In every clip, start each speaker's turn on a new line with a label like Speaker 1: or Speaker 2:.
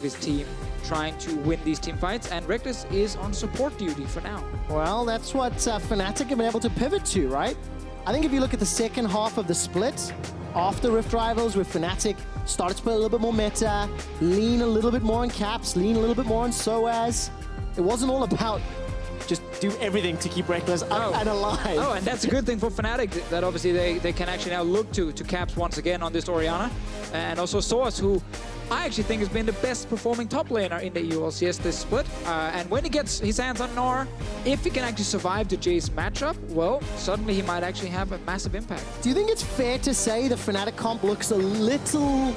Speaker 1: his team trying to win these team fights, and Rekkles is on support duty for now.
Speaker 2: Well, that's what Fnatic have been able to pivot to, right? I think if you look at the second half of the split, after Rift Rivals with Fnatic, started to play a little bit more meta, lean a little bit more on caps, lean a little bit more on sOAZ. It wasn't all about just do everything to keep Rekkles up and alive.
Speaker 1: Oh, and that's a good thing for Fnatic, that obviously they can actually now look to caps once again on this Orianna. And also sOAZ, who I actually think has been the best performing top laner in the EU LCS this split. And when he gets his hands on Gnar, if he can actually survive the Jayce matchup, well, suddenly he might actually have a massive impact.
Speaker 2: Do you think it's fair to say the Fnatic comp looks a little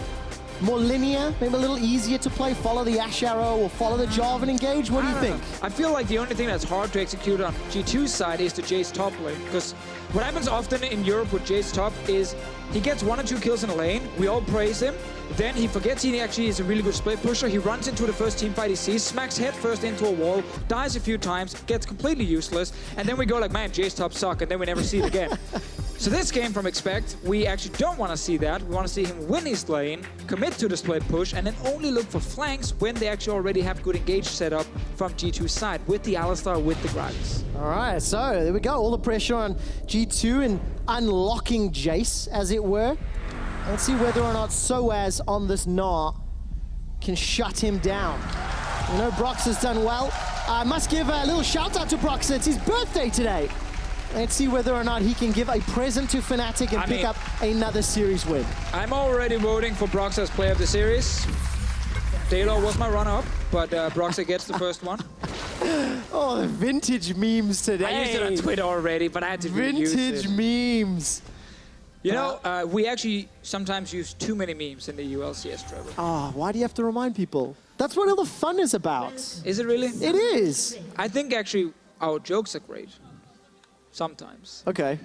Speaker 2: more linear, maybe a little easier to play, follow the Ashe arrow or follow the Jarvan engage? What do you think?
Speaker 1: I feel like the only thing that's hard to execute on G2's side is the Jayce top lane, because what happens often in Europe with Jayce top is he gets 1 or 2 kills in a lane, we all praise him, then he forgets he actually is a really good split pusher, he runs into the first team fight he sees, smacks head first into a wall, dies a few times, gets completely useless, and then we go like, man, Jayce top suck, and then we never see it again. So this game from Expect, we actually don't want to see that. We want to see him win his lane, commit to the split push, and then only look for flanks when they actually already have good engage set up from G2's side with the Alistar, with the Gragas.
Speaker 2: All right, so there we go. All the pressure on G2 and unlocking Jayce, as it were. Let's see whether or not sOAZ on this Gnar can shut him down. You know, Broxah's done well. I must give a little shout out to Broxah. It's his birthday today. Let's see whether or not he can give a present to Fnatic and pick up another series win.
Speaker 1: I'm already voting for Broxah as player of the series. Taylor was my runner-up, but Broxah gets the first one.
Speaker 2: Oh, the vintage memes today.
Speaker 1: I used it on Twitter already, but I had to reuse it.
Speaker 2: Vintage memes.
Speaker 1: You know, we actually sometimes use too many memes in the EU LCS, Trevor.
Speaker 2: Oh, why do you have to remind people? That's what all the fun is about.
Speaker 1: Is it really?
Speaker 2: It is.
Speaker 1: I think actually our jokes are great. Sometimes.
Speaker 2: Okay.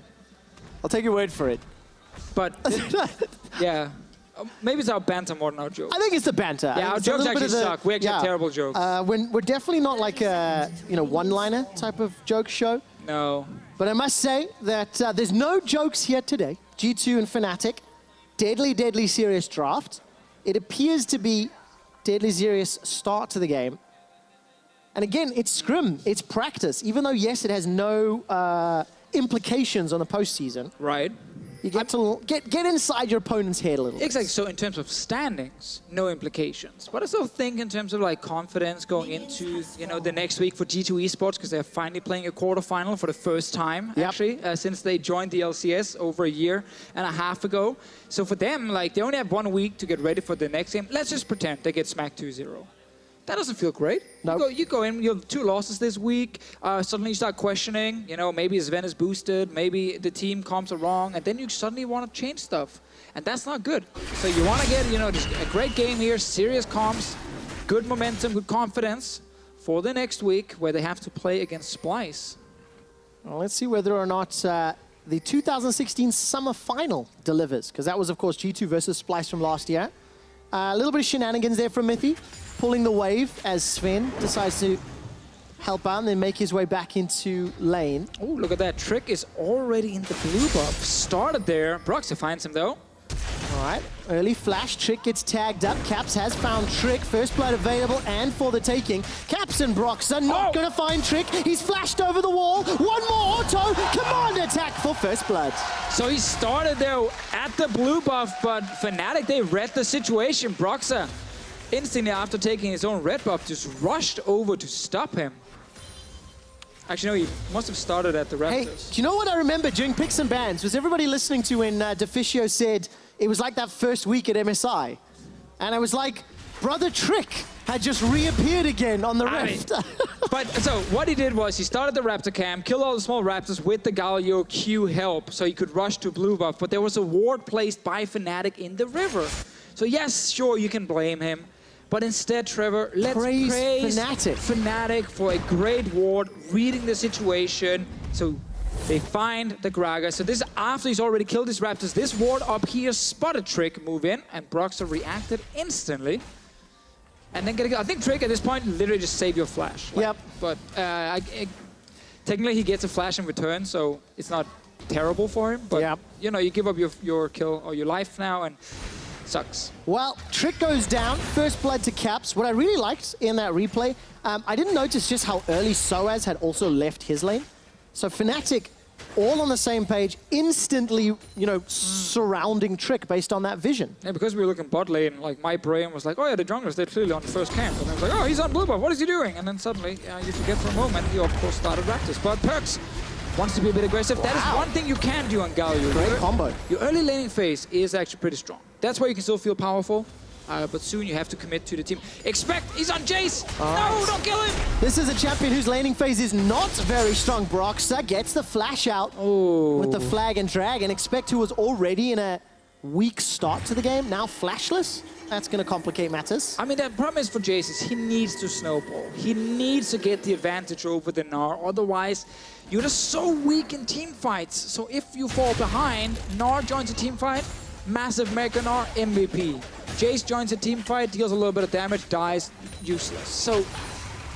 Speaker 2: I'll take your word for it.
Speaker 1: But, yeah. Maybe it's our banter more than our jokes.
Speaker 2: I think it's the banter.
Speaker 1: Yeah, our jokes actually suck. We actually have terrible jokes.
Speaker 2: We're definitely not like a one-liner type of joke show.
Speaker 1: No.
Speaker 2: But I must say that there's no jokes here today. G2 and Fnatic, deadly, deadly serious draft. It appears to be deadly serious start to the game. And again, it's scrim, it's practice. Even though, yes, it has no implications on the postseason.
Speaker 1: Right.
Speaker 2: You get to get inside your opponent's head a little bit.
Speaker 1: Exactly. So in terms of standings, no implications. But I still think in terms of like confidence going into the next week for G2 eSports, because they're finally playing a quarterfinal for the first time actually since they joined the LCS over a year and a half ago. So for them, like they only have 1 week to get ready for the next game. Let's just pretend they get smacked 2-0. That doesn't feel great.
Speaker 2: No.
Speaker 1: You go in, you have 2 losses this week, suddenly you start questioning, maybe Zven is boosted, maybe the team comps are wrong, and then you suddenly want to change stuff. And that's not good. So you want to get, just a great game here, serious comps, good momentum, good confidence for the next week where they have to play against Splice.
Speaker 2: Well, let's see whether or not the 2016 Summer Final delivers, because that was, of course, G2 versus Splice from last year. A little bit of shenanigans there from Mithy, pulling the wave as Zven decides to help out and then make his way back into lane.
Speaker 1: Oh, look at that. Trick is already in the blue buff. Started there. Broxah finds him, though.
Speaker 2: All right, early flash. Trick gets tagged up. Caps has found Trick. First blood available and for the taking. Caps and Broxah not going to find Trick. He's flashed over the wall. One more auto. Command attack for first blood.
Speaker 1: So he started there at the blue buff, but Fnatic, they read the situation. Broxah, instantly after taking his own red buff, just rushed over to stop him. Actually, no, he must have started at the Raptors.
Speaker 2: Hey, do you know what I remember during Picks and Bans? Was everybody listening to when Deficio said it was like that first week at MSI? And I was like, Brother Trick had just reappeared again on the Rift.
Speaker 1: But so what he did was he started the Raptor camp, killed all the small Raptors with the Galio Q help so he could rush to blue buff. But there was a ward placed by Fnatic in the river. So yes, sure, you can blame him. But instead, Trevor, let's praise Fnatic for a great ward, reading the situation. So they find the Gragas. So this is after he's already killed his Raptors. This ward up here spotted Trick move in, and Broxah reacted instantly. And then I think Trick at this point literally just saved your flash.
Speaker 2: Yep.
Speaker 1: But technically he gets a flash in return, so it's not terrible for him. But you give up your kill or your life now, and Sucks.
Speaker 2: Well, Trick goes down, first blood to Caps. What I really liked in that replay, I didn't notice just how early sOAZ had also left his lane. So Fnatic, all on the same page, instantly, you know, surrounding Trick based on that vision.
Speaker 1: Yeah, because we were looking bot lane, like my brain was like, oh yeah, the junglers, they're clearly on the first camp. And I was like, oh, he's on blue buff, what is he doing? And then suddenly, you forget for a moment, he of course started Rekkles. But PerkZ wants to be a bit aggressive. Wow. That is one thing you can do on Galio.
Speaker 2: Great combo.
Speaker 1: Your early laning phase is actually pretty strong. That's why you can still feel powerful. But soon you have to commit to the team. Expect, he's on Jayce! No, don't kill him!
Speaker 2: This is a champion whose laning phase is not very strong. Broxah gets the flash out with the flag and drag, and Expect, who was already in a weak start to the game, now flashless. That's going to complicate matters.
Speaker 1: I mean, the problem is for Jayce is he needs to snowball. He needs to get the advantage over the Gnar, otherwise you're just so weak in team fights. So if you fall behind, Gnar joins a team fight, massive Mega Gnar, MVP. Jayce joins a team fight, deals a little bit of damage, dies, useless. So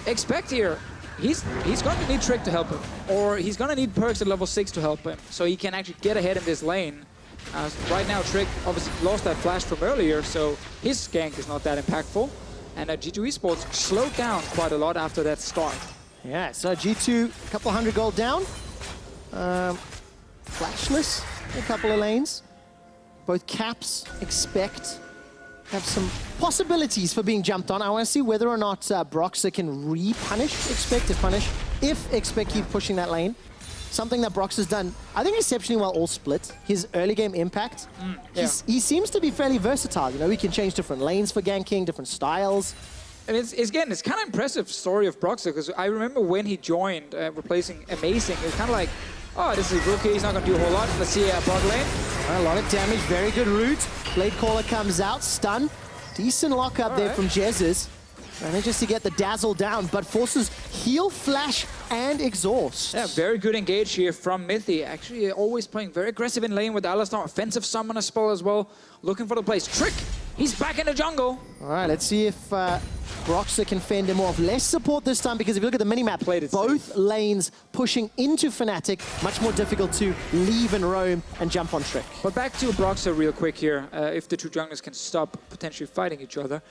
Speaker 1: Expect here, he's going to need Trick to help him, or he's going to need PerkZ at level 6 to help him, so he can actually get ahead in this lane. Right now, Trick obviously lost that flash from earlier, so his gank is not that impactful. And G2 eSports slowed down quite a lot after that start.
Speaker 2: Yeah, so G2, a couple hundred gold down. Flashless, a couple of lanes. Both Caps, Expect, have some possibilities for being jumped on. I want to see whether or not Broxah can re-punish Expect if Expect keeps pushing that lane. Something that Broxah's done, I think, exceptionally well all split. His early game impact, he seems to be fairly versatile. You know, he can change different lanes for ganking, different styles.
Speaker 1: And it's kind of impressive story of Broxah, because I remember when he joined, replacing Amazing, it was kind of like, oh, this is a rookie, he's not going to do a whole lot. Let's see bot lane.
Speaker 2: A lot of damage, very good route. Blade Caller comes out, stun. Decent lock up there from Jesiz. Manages to get the dazzle down, but forces heal, flash, and exhaust.
Speaker 1: Yeah, very good engage here from Mithy. Actually, always playing very aggressive in lane with Alistar. Offensive summoner spell as well. Looking for the place. Trick! He's back in the jungle.
Speaker 2: All right, let's see if Broxah can fend him off. Less support this time, because if you look at the minimap, both lanes pushing into Fnatic. Much more difficult to leave and roam and jump on Trick.
Speaker 1: But back to Broxah real quick here. If the two junglers can stop potentially fighting each other.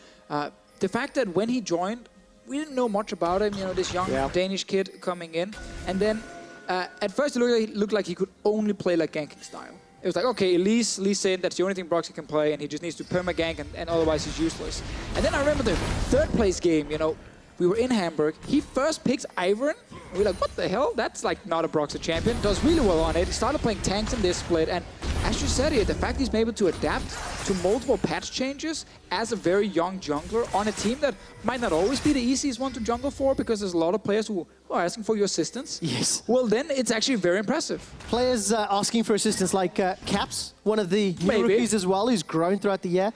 Speaker 1: The fact that when he joined, we didn't know much about him, you know, this young Danish kid coming in. And then at first it looked like he could only play like ganking style. It was like, okay, Lee said that's the only thing Broxah can play, and he just needs to perma-gank, and otherwise he's useless. And then I remember the third place game, you know, we were in Hamburg. He first picks Ivern. We were like, what the hell? That's like not a Broxah champion. Does really well on it. He started playing tanks in this split, and as you said here, the fact he's been able to adapt to multiple patch changes as a very young jungler on a team that might not always be the easiest one to jungle for, because there's a lot of players who are asking for your assistance.
Speaker 2: Yes.
Speaker 1: Well, then it's actually very impressive.
Speaker 2: Players asking for assistance like Caps, one of the new rookies as well, who's grown throughout the year.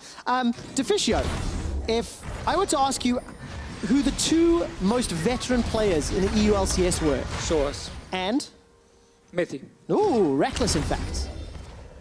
Speaker 2: Deficio, if I were to ask you who the two most veteran players in the EU LCS were.
Speaker 1: sOAZ.
Speaker 2: And?
Speaker 1: Mithy.
Speaker 2: Ooh, Rekkles, in fact.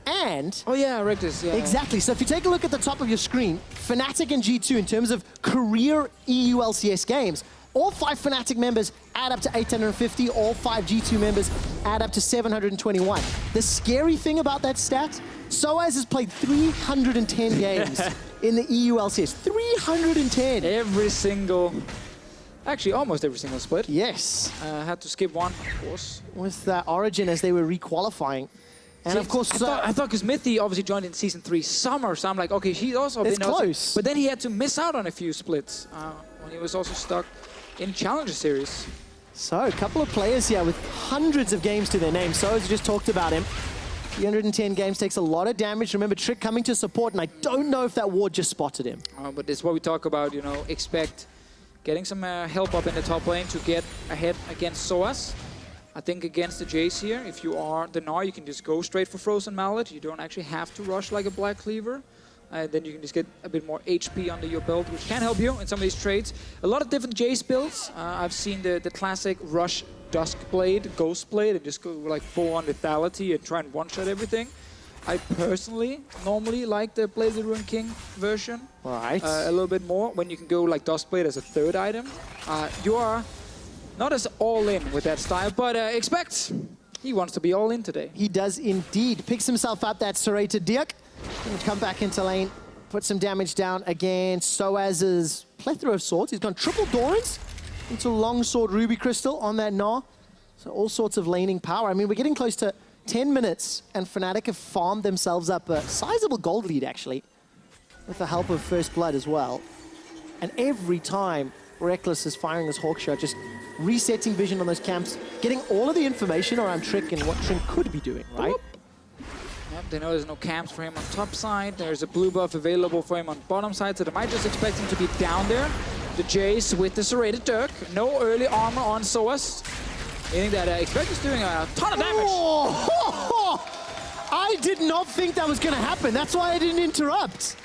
Speaker 2: And...
Speaker 1: oh yeah, Rekkles, yeah.
Speaker 2: Exactly. So if you take a look at the top of your screen, Fnatic and G2, in terms of career EU LCS games, all 5 Fnatic members add up to 850, all 5 G2 members add up to 721. The scary thing about that stat, sOAZ has played 310 games in the EU LCS. 310!
Speaker 1: Every single... actually, almost every single split.
Speaker 2: Yes.
Speaker 1: Had to skip one, of course.
Speaker 2: With Origin as they were requalifying. And of course...
Speaker 1: I thought because Mithy obviously joined in Season 3 Summer, so I'm like, okay, he's also been...
Speaker 2: It's close.
Speaker 1: But then he had to miss out on a few splits when he was also stuck in Challenger Series.
Speaker 2: So, a couple of players here with hundreds of games to their name. sOAZ just talked about him. 310 games takes a lot of damage. Remember, Trick coming to support, and I don't know if that ward just spotted him.
Speaker 1: But it's what we talk about, you know, Expect getting some help up in the top lane to get ahead against sOAZ. I think against the Jayce here, if you are the Gnar, you can just go straight for Frozen Mallet. You don't actually have to rush like a Black Cleaver. Then you can just get a bit more HP under your belt, which can help you in some of these trades. A lot of different Jayce builds. I've seen the classic Rush Dusk Blade, Ghost Blade, and just go like full-on lethality and try and one-shot everything. I personally normally like the Blade of the Ruined King version.
Speaker 2: Right.
Speaker 1: A little bit more when you can go like Dusk Blade as a third item. You are not as all-in with that style, but Expect he wants to be all-in today.
Speaker 2: He does indeed. Picks himself up, that serrated Dirk. Going to come back into lane. put some damage down against sOAZ's plethora of swords. He's gone triple Doran's into longsword Ruby Crystal on that Gnar. So all sorts of laning power. I mean, we're getting close to 10 minutes, and Fnatic have farmed themselves up a sizable gold lead, actually, with the help of First Blood as well. And every time Rekkles is firing his hawk shot, just resetting vision on those camps, getting all of the information around Trick and what Trick could be doing, right?
Speaker 1: Yep, they know there's no camps for him on top side. There's a blue buff available for him on bottom side, so they might just expect him to be down there. The Jayce with the serrated Dirk. No early armor on sOAZ. Meaning that Expect is doing a ton of damage.
Speaker 2: Oh, I did not think that was going to happen. That's why I didn't interrupt.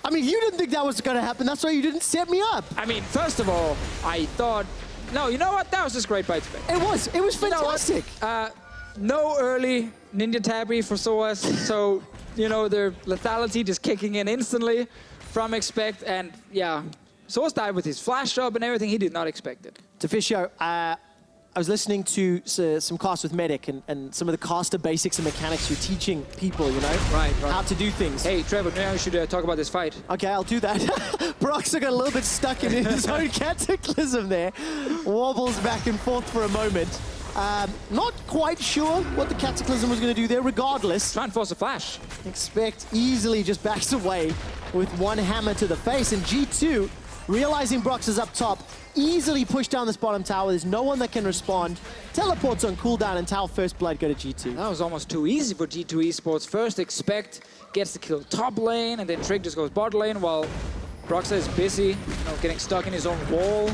Speaker 2: I mean, you didn't think that was going to happen. That's why you didn't set me up.
Speaker 1: I mean, first of all, I thought... No, you know what? That was just great by Expect.
Speaker 2: It was fantastic.
Speaker 1: You know no early Ninja Tabby for sOAZ, so, you know, their lethality just kicking in instantly from Expect, and yeah, sOAZ died with his flash job and everything. He did not expect it.
Speaker 2: Deficio, I was listening to some casts with Medic and some of the caster basics and mechanics you're teaching people, you know?
Speaker 1: Right.
Speaker 2: How to do things.
Speaker 1: Hey, Trevor, now we should talk about this fight.
Speaker 2: Okay, I'll do that. Broxah got a little bit stuck in his own cataclysm there. Wobbles back and forth for a moment. Not quite sure what the cataclysm was going to do there. Regardless,
Speaker 1: Try and force a flash.
Speaker 2: Expect easily just backs away with one hammer to the face. And G2, realizing Broxah's up top, easily push down this bottom tower. There's no one that can respond. Teleports on cooldown, and Tau First Blood go to G2.
Speaker 1: That was almost too easy for G2 eSports. First Expect gets to kill top lane, and then Trick just goes bot lane while Broxah is busy, you know, getting stuck in his own wall.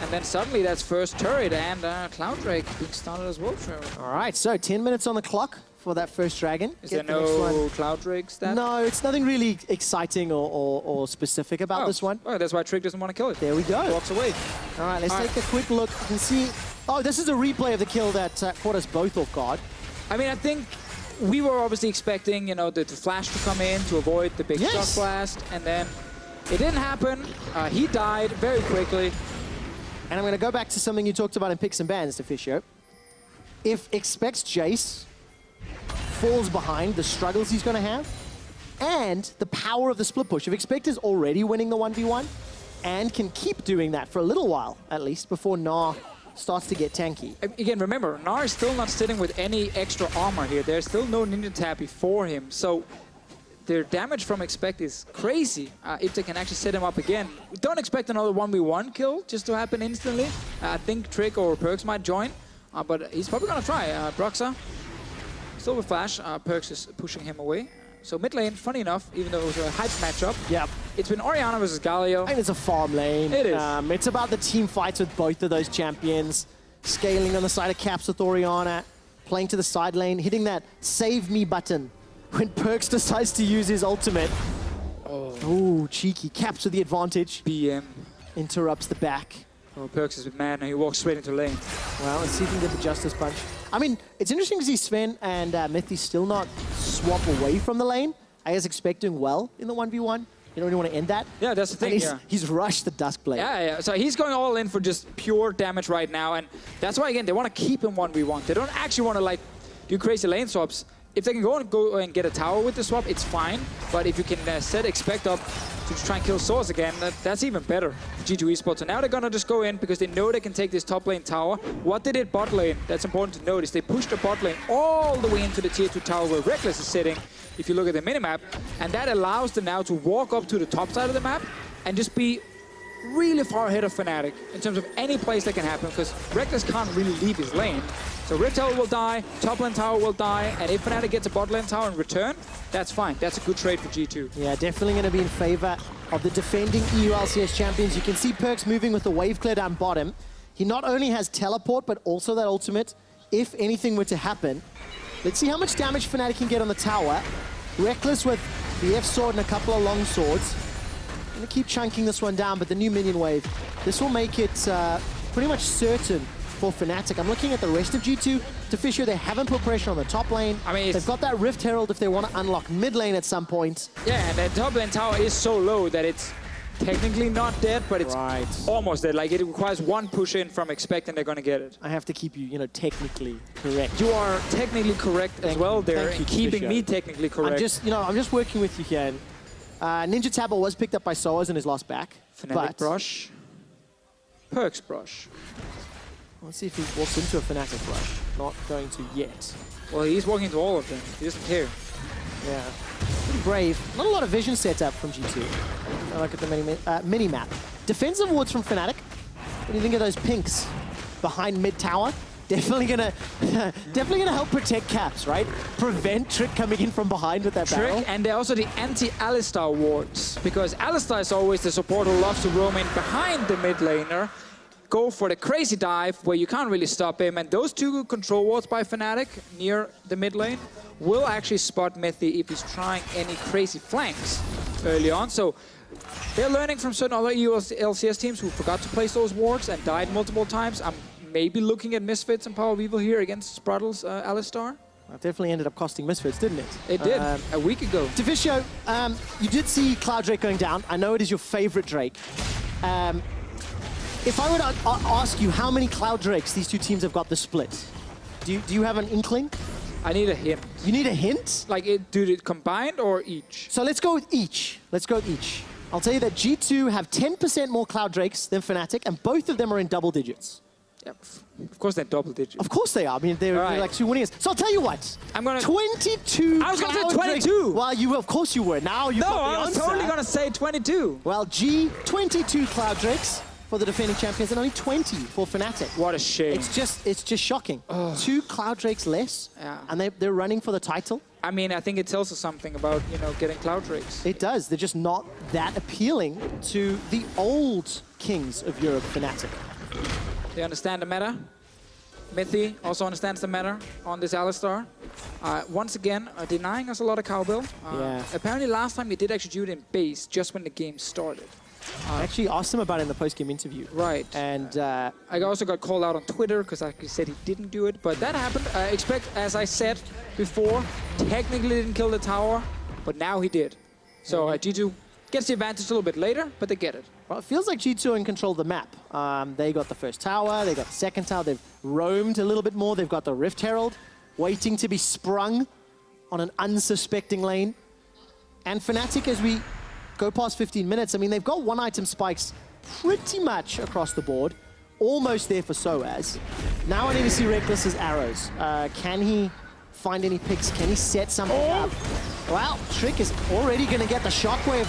Speaker 1: And then suddenly that's first turret, and Cloud Drake being started as well, Trevor.
Speaker 2: All right, so 10 minutes on the clock for that first dragon.
Speaker 1: Is there no Cloud Drake stat?
Speaker 2: No, it's nothing really exciting or specific about this one.
Speaker 1: Oh, that's why Trick doesn't want to kill it.
Speaker 2: There we go.
Speaker 1: Walks away.
Speaker 2: All right, let's take a quick look. You can see... Oh, this is a replay of the kill that caught us both off guard.
Speaker 1: I mean, I think we were obviously expecting, you know, the flash to come in to avoid the big shock blast, and then it didn't happen. He died very quickly.
Speaker 2: And I'm going to go back to something you talked about in Picks and Bans, Deficio. If Expect's Jayce falls behind, the struggles he's going to have, and the power of the split push. If Expect is already winning the 1v1, and can keep doing that for a little while, at least, before Gnar starts to get tanky.
Speaker 1: Again, remember, Gnar is still not sitting with any extra armor here. There's still no Ninja Tabby for him, so their damage from Expect is crazy if they can actually set him up again. We don't expect another 1v1 kill just to happen instantly. I think Trick or PerkZ might join, but he's probably going to try. Broxah, still with flash. PerkZ is pushing him away. So mid lane, funny enough, even though it was a hype matchup, it's been Orianna versus Galio.
Speaker 2: And it's a farm lane.
Speaker 1: It is.
Speaker 2: It's about the team fights with both of those champions. Scaling on the side of Caps with Orianna, playing to the side lane, hitting that save me button when PerkZ decides to use his ultimate. Oh, ooh, cheeky. Caps with the advantage.
Speaker 1: BM.
Speaker 2: Interrupts the back.
Speaker 1: Oh, PerkZ is with man and he walks straight into lane.
Speaker 2: Well, let's see if he can get the Justice Punch. I mean, it's interesting to see Zven and Mithy still not swap away from the lane. I guess Expect doing well in the 1v1. You don't really want to end that.
Speaker 1: Yeah, that's the thing,
Speaker 2: He's rushed the Duskblade.
Speaker 1: Yeah. So he's going all in for just pure damage right now. And that's why, again, they want to keep him 1v1. They don't actually want to, like, do crazy lane swaps. If they can go and get a tower with the swap, it's fine. But if you can set Expect up to try and kill sOAZ again, that's even better for G2 eSports. So now they're going to just go in because they know they can take this top lane tower. What they did bot lane, that's important to notice, they pushed the bot lane all the way into the tier 2 tower where Rekkles is sitting, if you look at the minimap. And that allows them now to walk up to the top side of the map and just be really far ahead of Fnatic in terms of any place that can happen, because Rekkles can't really leave his lane. So Rift Tower will die, top lane tower will die, and if Fnatic gets a bot lane tower in return, that's fine. That's a good trade for G2.
Speaker 2: Yeah, definitely going to be in favor of the defending EU LCS champions. You can see PerkZ moving with the wave clear down bottom. He not only has teleport, but also that ultimate, if anything were to happen. Let's see how much damage Fnatic can get on the tower. Rekkles with the F-Sword and a couple of long swords. Going to keep chunking this one down, but the new minion wave, this will make it pretty much certain for Fnatic. I'm looking at the rest of G2. Deficio, they haven't put pressure on the top lane. I mean, they've got that Rift Herald if they want to unlock mid lane at some point.
Speaker 1: Yeah, and the top lane tower is so low that it's technically not dead, but it's almost dead. Like, it requires one push in from Expect and they're going to get it.
Speaker 2: I have to keep you, you know, technically correct.
Speaker 1: You are technically correct as well there, and keeping me technically correct.
Speaker 2: I'm just, you know, I'm just working with you here. And Ninja Tabble was picked up by sOAZ and is lost back.
Speaker 1: Fnatic brush. PerkZ brush.
Speaker 2: Let's see if he walks into a Fnatic brush. Not going to yet.
Speaker 1: Well, he's walking into all of them. He doesn't care.
Speaker 2: Yeah. Pretty brave. Not a lot of vision set up from G2. I look at the mini-map. Defensive wards from Fnatic. What do you think of those pinks behind mid-tower? Definitely gonna help protect Caps, right? Prevent Trick coming in from behind with that barrel.
Speaker 1: Trick, and they're also the anti-Alistar wards, because Alistar is always the support who loves to roam in behind the mid laner, go for the crazy dive where you can't really stop him, and those two control wards by Fnatic near the mid lane will actually spot Mithy if he's trying any crazy flanks early on. So they're learning from certain other EU LCS teams who forgot to place those wards and died multiple times. I'm maybe looking at Misfits and Power Weevil here against Spruddle's Alistar.
Speaker 2: That definitely ended up costing Misfits, didn't it?
Speaker 1: It did, a week ago.
Speaker 2: Deficio, you did see Cloud Drake going down. I know it is your favorite Drake. If I were to ask you how many Cloud Drakes these two teams have got the split, do you have an inkling?
Speaker 1: I need a hint.
Speaker 2: You need a hint?
Speaker 1: Like, do it combined or each?
Speaker 2: So let's go with each. Let's go with each. I'll tell you that G2 have 10% more Cloud Drakes than Fnatic, and both of them are in double digits.
Speaker 1: Yep. Of course they're double digits.
Speaker 2: Of course they are. I mean, they're like two winners. So I'll tell you what.
Speaker 1: I'm gonna...
Speaker 2: 22
Speaker 1: I was going to say
Speaker 2: Cloud
Speaker 1: 22.
Speaker 2: Drakes. Well, you of course you were. Now you got the answer.
Speaker 1: No, I was totally going to say 22.
Speaker 2: Well, 22 Cloud Drakes for the defending champions and only 20 for Fnatic.
Speaker 1: What a shame.
Speaker 2: It's just shocking. 2 Cloud Drakes less, and they're running for the title.
Speaker 1: I mean, I think it tells us something about, you know, getting Cloud Drakes.
Speaker 2: It does. They're just not that appealing to the old kings of Europe, Fnatic.
Speaker 1: They understand the meta. Mithy also understands the meta on this Alistar. Once again, denying us a lot of cowbell. Apparently last time he did actually do it in base just when the game started.
Speaker 2: I actually asked him about it in the post-game interview.
Speaker 1: Right.
Speaker 2: And
Speaker 1: I also got called out on Twitter because I said he didn't do it. But that happened. I expect, as I said before, technically didn't kill the tower, but now he did. So G2 gets the advantage a little bit later, but they get it.
Speaker 2: Well, it feels like G2 are in control of the map. They got the first tower, they got the second tower, they've roamed a little bit more, they've got the Rift Herald waiting to be sprung on an unsuspecting lane. And Fnatic, as we go past 15 minutes, I mean, they've got one-item spikes pretty much across the board, almost there for sOAZ. Now I need to see Rekkles' arrows. Can he find any picks? Can he set something up? Well, Trick is already going to get the shockwave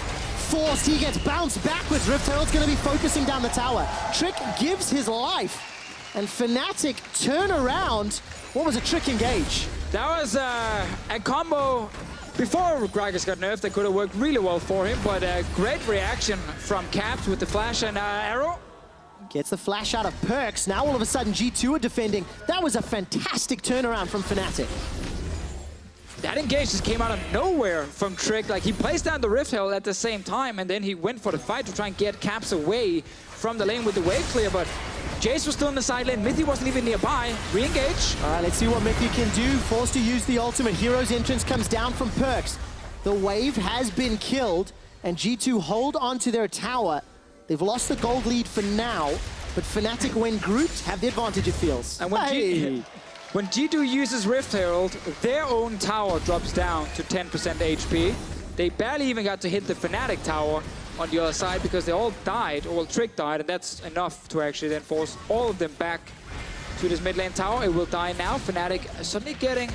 Speaker 2: forced. He gets bounced backwards. Rift Herald's going to be focusing down the tower. Trick gives his life, and Fnatic turn around. What was a Trick engage?
Speaker 1: That was a combo. Before Gragas got nerfed, that could have worked really well for him, but a great reaction from Caps with the flash and arrow.
Speaker 2: Gets the flash out of PerkZ. Now all of a sudden G2 are defending. That was a fantastic turnaround from Fnatic.
Speaker 1: That engage just came out of nowhere from Trick. Like, he placed down the Rift Herald at the same time, and then he went for the fight to try and get Caps away from the lane with the wave clear, but Jayce was still in the side lane. Mithy wasn't even nearby. Re-engage.
Speaker 2: All right, let's see what Mithy can do. Forced to use the ultimate. Hero's entrance comes down from PerkZ. The wave has been killed, and G2 hold on to their tower. They've lost the gold lead for now, but Fnatic, when grouped, have the advantage, it feels.
Speaker 1: And when G2 uses Rift Herald, their own tower drops down to 10% HP. They barely even got to hit the Fnatic tower on the other side because they all died, or Trick died, and that's enough to actually then force all of them back to this mid lane tower. It will die now. Fnatic suddenly getting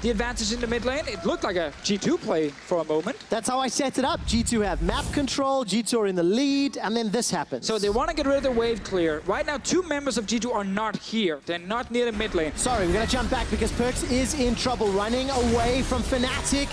Speaker 1: the advantage in the mid lane. It looked like a G2 play for a moment.
Speaker 2: That's how I set it up. G2 have map control, G2 are in the lead, and then this happens.
Speaker 1: So they want to get rid of the wave clear. Right now, 2 members of G2 are not here. They're not near the mid lane.
Speaker 2: Sorry, we're going to jump back because PerkZ is in trouble, running away from Fnatic.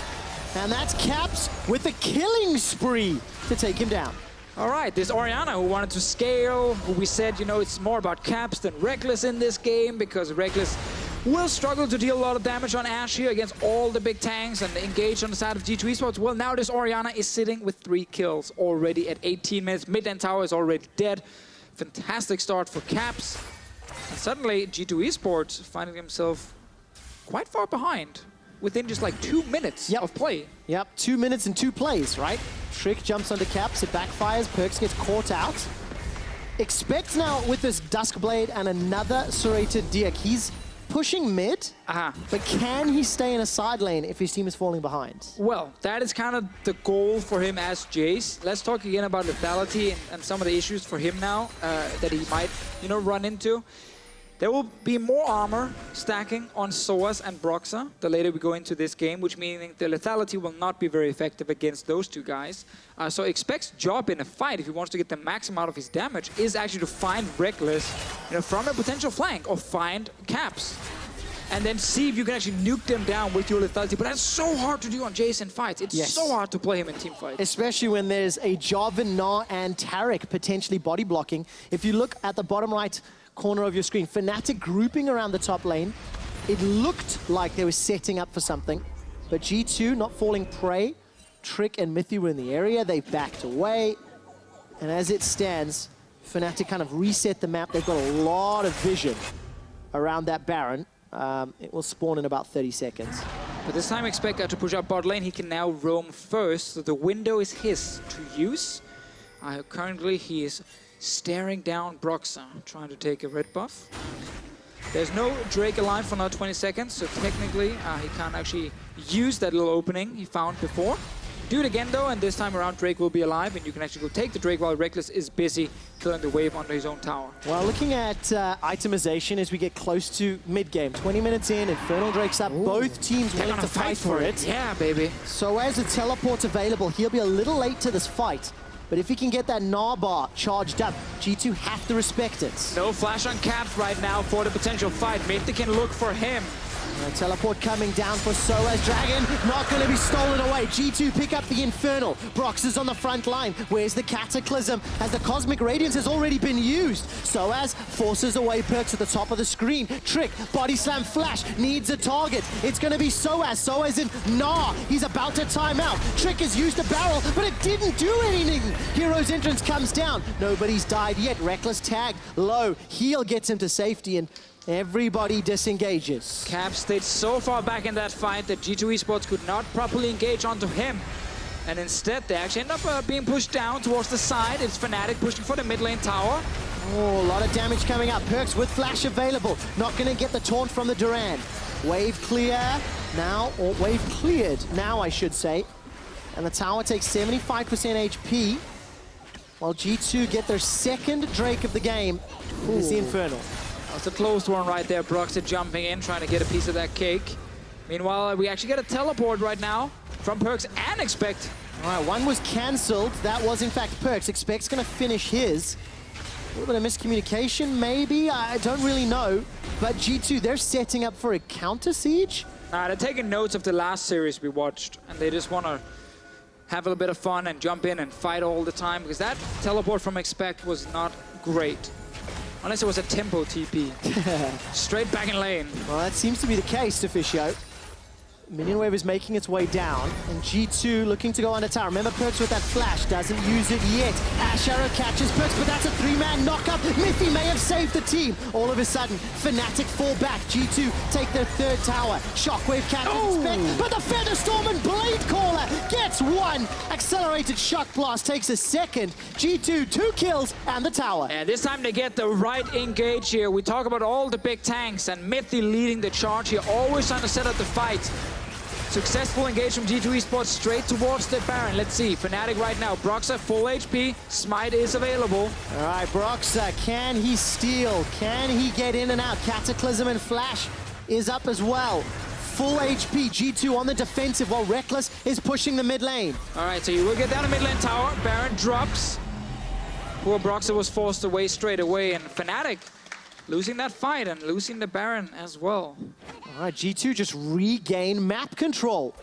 Speaker 2: And that's Caps with a killing spree to take him down.
Speaker 1: All right, this Orianna who wanted to scale, who we said, you know, it's more about Caps than Rekkles in this game because Rekkles will struggle to deal a lot of damage on Ashe here against all the big tanks and engage on the side of G2 eSports. Well, now this Orianna is sitting with 3 kills already at 18 minutes. Mid-lane tower is already dead. Fantastic start for Caps. And suddenly, G2 eSports finding themselves quite far behind within just like 2 minutes of play.
Speaker 2: Yep, 2 minutes and 2 plays, right? Trick jumps onto Caps, it backfires, PerkZ gets caught out. Expect now with this Duskblade and another serrated Diak, he's pushing mid, but can he stay in a side lane if his team is falling behind?
Speaker 1: Well, that is kind of the goal for him as Jayce. Let's talk again about lethality and some of the issues for him now that he might, run into. There will be more armor stacking on sOAZ and Broxah the later we go into this game, which meaning the lethality will not be very effective against those two guys. So Expect's job in a fight, if he wants to get the maximum out of his damage, is actually to find Rekkles from a potential flank or find caps. And then see if you can actually nuke them down with your lethality. But that's so hard to do on Jayce in fights. It's so hard to play him in team fights.
Speaker 2: Especially when there's a Jarvan, Gnar, and Taric potentially body blocking. If you look at the bottom right corner of your screen, Fnatic grouping around the top lane. It looked like they were setting up for something, but G2 not falling prey. Trick and Mithy were in the area. They backed away, and as it stands, Fnatic kind of reset the map. They've got a lot of vision around that Baron. It will spawn in about 30 seconds.
Speaker 1: But this time Expect got to push up bot lane. He can now roam first, so the window is his to use. Currently he is staring down Broxah, trying to take a red buff. There's no Drake alive for another 20 seconds, so technically he can't actually use that little opening he found before. Do it again though, and this time around Drake will be alive, and you can actually go take the Drake while Rekkles is busy killing the wave under his own tower.
Speaker 2: Well, looking at itemization as we get close to mid-game. 20 minutes in, Infernal Drake's up. Ooh. Both teams willing to fight for it.
Speaker 1: Yeah, baby.
Speaker 2: So as the teleport's available, he'll be a little late to this fight. But if he can get that Gnar bar charged up, G2 have to respect it.
Speaker 1: No flash on caps right now for the potential fight. Mithy can look for him.
Speaker 2: Teleport coming down for sOAZ. Dragon not going to be stolen away. G2 pick up the Infernal. Broxah's on the front line. Where's the Cataclysm? As the Cosmic Radiance has already been used. sOAZ forces away PerkZ at the top of the screen. Trick, body slam flash, needs a target. It's going to be sOAZ. sOAZ in Gnar. He's about to time out. Trick has used a barrel, but it didn't do anything. Hero's entrance comes down. Nobody's died yet. Rekkles tag low. Heal gets him to safety, and everybody disengages.
Speaker 1: Cap stayed so far back in that fight that G2 eSports could not properly engage onto him. And instead, they actually end up being pushed down towards the side. It's Fnatic pushing for the mid lane tower.
Speaker 2: Oh, a lot of damage coming up. PerkZ with flash available. Not going to get the taunt from the Durand. Wave clear now, or wave cleared now, I should say. And the tower takes 75% HP. While G2 get their second Drake of the game. It's the Infernal.
Speaker 1: That's a close one right there. Broxah jumping in, trying to get a piece of that cake. Meanwhile, we actually get a teleport right now from PerkZ and Expect.
Speaker 2: All right, one was cancelled. That was, in fact, PerkZ. Expect's going to finish his. A little bit of miscommunication, maybe. I don't really know. But G2, they're setting up for a counter siege.
Speaker 1: Nah, they're taking notes of the last series we watched, and they just want to have a little bit of fun and jump in and fight all the time, because that teleport from Expect was not great. Unless it was a tempo TP. Straight back in lane.
Speaker 2: Well, that seems to be the case, Deficio. Minion wave is making its way down, and G2 looking to go under tower. Remember, PerkZ with that flash, doesn't use it yet. Ashe arrow catches PerkZ, but that's a three-man knockup. Mithy may have saved the team. All of a sudden, Fnatic fall back. G2 take their third tower. Shockwave catches Expect, but the Featherstorm and Blade Caller gets one. Accelerated Shock Blast takes a second. G2, 2 kills, and the tower.
Speaker 1: And this time they get the right engage here. We talk about all the big tanks, and Mithy leading the charge here, always trying to set up the fight. Successful engage from G2 eSports straight towards the Baron. Let's see, Fnatic right now. Broxah full HP, Smite is available.
Speaker 2: All right, Broxah, can he steal? Can he get in and out? Cataclysm and Flash is up as well. Full HP, G2 on the defensive while Rekkles is pushing the mid lane.
Speaker 1: All right, so you will get down the mid lane tower. Baron drops. Poor Broxah was forced away straight away, and Fnatic losing that fight and losing the Baron as well.
Speaker 2: All right, G2 just regain map control.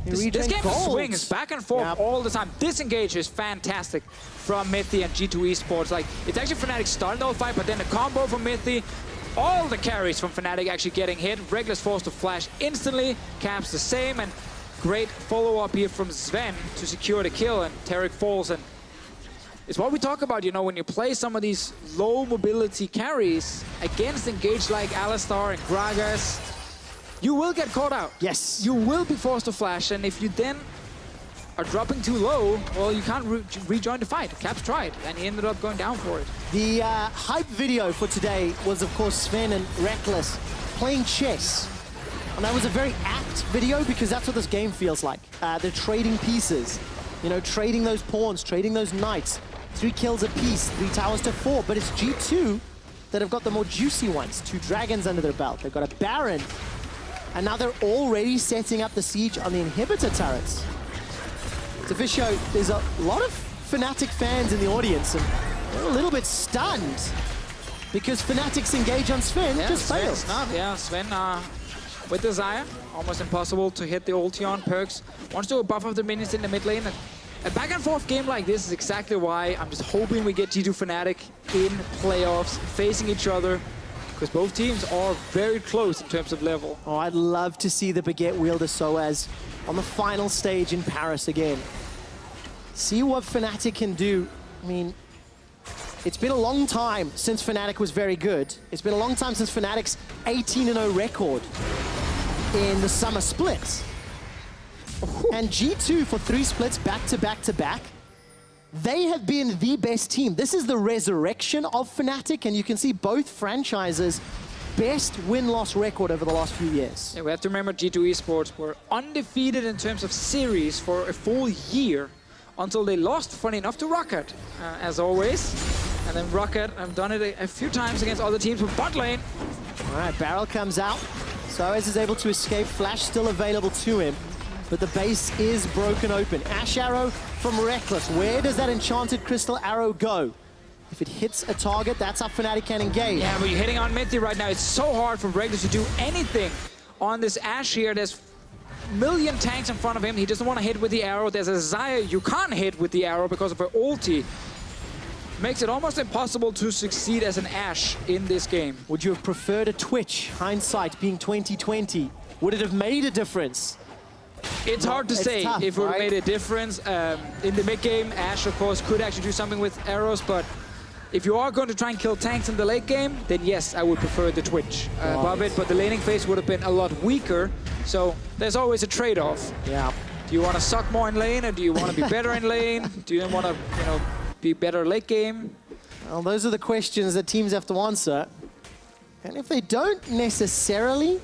Speaker 1: This game swings back and forth all the time. This engage is fantastic from Mithy and G2 eSports. Like, it's actually Fnatic starting the whole fight, but then the combo from Mithy, all the carries from Fnatic actually getting hit. Rekkles forced to flash instantly, Caps the same, and great follow-up here from Zven to secure the kill, and Taric falls. And it's what we talk about, when you play some of these low mobility carries against engage like Alistar and Gragas, you will get caught out.
Speaker 2: Yes.
Speaker 1: You will be forced to flash, and if you then are dropping too low, well, you can't rejoin the fight. Caps tried, and he ended up going down for it.
Speaker 2: The hype video for today was, of course, Zven and Rekkles playing chess. And that was a very apt video because that's what this game feels like. They're trading pieces, you know, trading those pawns, trading those knights. 3 kills apiece, 3 towers to 4. But it's G2 that have got the more juicy ones. 2 dragons under their belt. They've got a Baron. And now they're already setting up the siege on the inhibitor turrets. Deficio, there's a lot of Fnatic fans in the audience, and they're a little bit stunned because Fnatic's engage on Zven just fails.
Speaker 1: Zven with the Xayah, almost impossible to hit the ulti on. PerkZ wants to buff up the minions in the mid lane. A back and forth game like this is exactly why I'm just hoping we get G2 Fnatic in playoffs, facing each other, because both teams are very close in terms of level.
Speaker 2: Oh, I'd love to see the Baguette wielder sOAZ on the final stage in Paris again. See what Fnatic can do. I mean, it's been a long time since Fnatic was very good. It's been a long time since Fnatic's 18-0 record in the summer splits. And G2 for 3 splits back to back to back. They have been the best team. This is the resurrection of Fnatic, and you can see both franchises' best win-loss record over the last few years.
Speaker 1: Yeah, we have to remember G2 eSports were undefeated in terms of series for a full year until they lost, funny enough, to Rocket, as always. And then Rocket have done it a few times against other teams with bot lane.
Speaker 2: All right, Barrel comes out. sOAZ is able to escape. Flash still available to him, but the base is broken open. Ashe arrow from Rekkles. Where does that enchanted crystal arrow go? If it hits a target, that's how Fnatic can engage.
Speaker 1: Yeah, but you're hitting on Mithy right now. It's so hard for Rekkles to do anything on this Ashe here. There's million tanks in front of him. He doesn't want to hit with the arrow. There's a Xayah you can't hit with the arrow because of her ulti. Makes it almost impossible to succeed as an Ashe in this game.
Speaker 2: Would you have preferred a Twitch, hindsight being 2020? Would it have made a difference?
Speaker 1: It's hard to say
Speaker 2: tough,
Speaker 1: if it would have
Speaker 2: right?
Speaker 1: made a difference. In the mid game, Ashe, of course, could actually do something with arrows, but if you are going to try and kill tanks in the late game, then yes, I would prefer the Twitch above it, but the laning phase would have been a lot weaker, so there's always a trade-off.
Speaker 2: Yeah.
Speaker 1: Do you want to suck more in lane, or do you want to be better in lane? Do you want to, you know, be better late game?
Speaker 2: Well, those are the questions that teams have to answer. And if they don't necessarily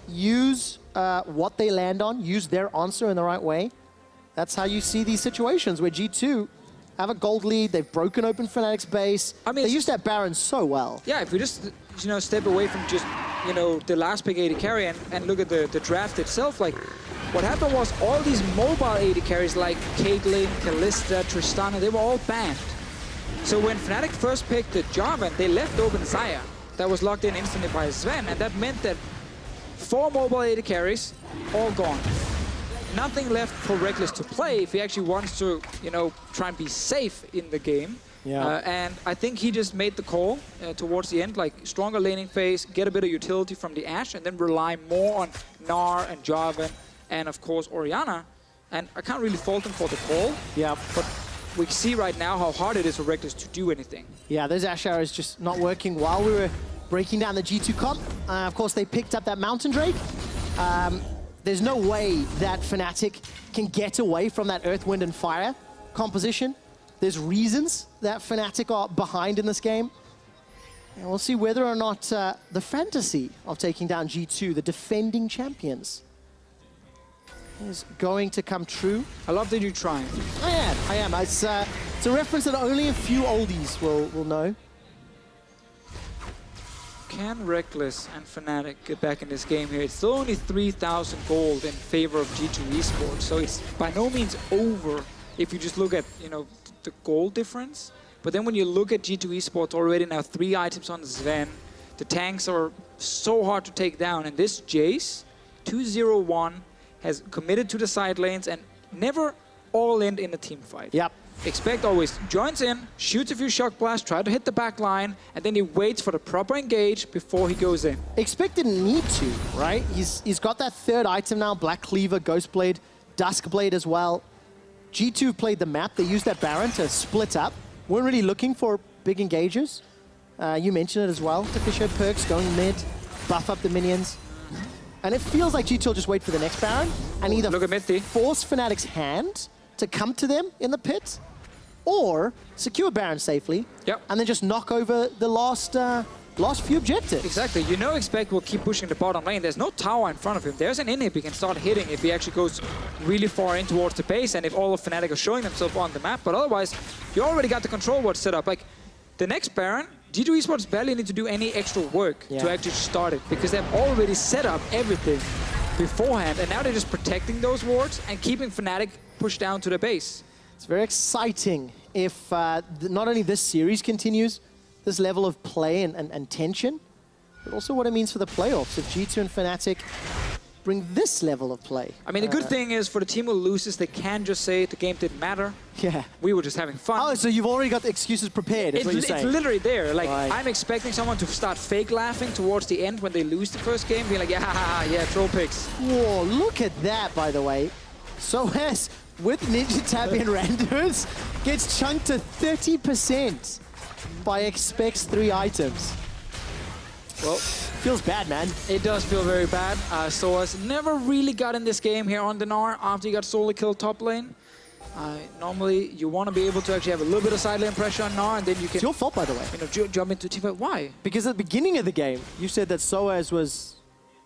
Speaker 2: use what they land on, use their answer in the right way, that's how you see these situations where G2 have a gold lead, they've broken open Fnatic's base. I mean, they used that Baron so well.
Speaker 1: Yeah, if we just, you know, step away from just, you know, the last pick AD carry and look at the draft itself, like, what happened was all these mobile AD carries like Caitlyn, Kalista, Tristana, they were all banned. So when Fnatic first picked the Jarvan, they left open Xayah. That was locked in instantly by Zven, and that meant that 4 mobile AD carries, all gone. Nothing left for Rekkles to play if he actually wants to, you know, try and be safe in the game.
Speaker 2: Yeah.
Speaker 1: And I think he just made the call towards the end, like stronger laning phase, get a bit of utility from the Ashe, and then rely more on Gnar and Jarvan, and of course Orianna. And I can't really fault him for the call.
Speaker 2: Yeah.
Speaker 1: But we see right now how hard it is for Rekkles to do anything.
Speaker 2: Yeah, those Ashe arrows just not working while we were breaking down the G2 comp. Of course, they picked up that Mountain Drake. There's no way that Fnatic can get away from that Earth, Wind, and Fire composition. There's reasons that Fnatic are behind in this game. And we'll see whether or not the fantasy of taking down G2, the defending champions, is going to come true.
Speaker 1: I love that you try.
Speaker 2: I am. It's a reference that only a few oldies will know.
Speaker 1: Can Rekkles and Fnatic get back in this game here? It's still only 3,000 gold in favor of G2 eSports, so it's by no means over if you just look at, you know, the gold difference. But then when you look at G2 eSports, already now 3 items on Zven, the tanks are so hard to take down, and this Jayce, 2-0-1, has committed to the side lanes and never all in a team fight.
Speaker 2: Yep.
Speaker 1: Expect always joins in, shoots a few shock blasts, try to hit the back line, and then he waits for the proper engage before he goes in.
Speaker 2: Expect didn't need to, right? He's got that 3rd item now, Black Cleaver, Ghostblade, Duskblade as well. G2 played the map, they used that Baron to split up. Weren't really looking for big engages. You mentioned it as well. Deficio PerkZ going mid, buff up the minions. And it feels like G2 will just wait for the next Baron and either
Speaker 1: look at Mithy.
Speaker 2: force Fnatic's hand to come to them in the pit, or secure Baron safely, and then just knock over the last few objectives.
Speaker 1: Exactly. You know Expect will keep pushing the bottom lane. There's no tower in front of him. There's an inhib he can start hitting if he actually goes really far in towards the base and if all of Fnatic are showing themselves on the map. But otherwise, you already got the control ward set up. Like, the next Baron, G2 eSports barely need to do any extra work to actually start it because they've already set up everything beforehand, and now they're just protecting those wards and keeping Fnatic pushed down to the base.
Speaker 2: It's very exciting if not only this series continues, this level of play and tension, but also what it means for the playoffs if G2 and Fnatic bring this level of play.
Speaker 1: I mean, the good thing is for the team who loses, they can just say the game didn't matter.
Speaker 2: Yeah.
Speaker 1: We were just having fun.
Speaker 2: Oh, so you've already got the excuses prepared, is what you're saying.
Speaker 1: It's literally there. Like, I'm expecting someone to start fake laughing towards the end when they lose the first game, being like, yeah, troll picks.
Speaker 2: Whoa, look at that, by the way. sOAZ with Ninja Tap in randoms gets chunked to 30% by Expect's 3 items.
Speaker 1: Well,
Speaker 2: feels bad, man.
Speaker 1: It does feel very bad. sOAZ never really got in this game here on the Gnar after he got solo killed top lane. Normally, you want to be able to actually have a little bit of side lane pressure on Gnar, and then you can...
Speaker 2: It's your fault, by the way.
Speaker 1: You know, jump into teamfight. Why?
Speaker 2: Because at the beginning of the game, you said that sOAZ was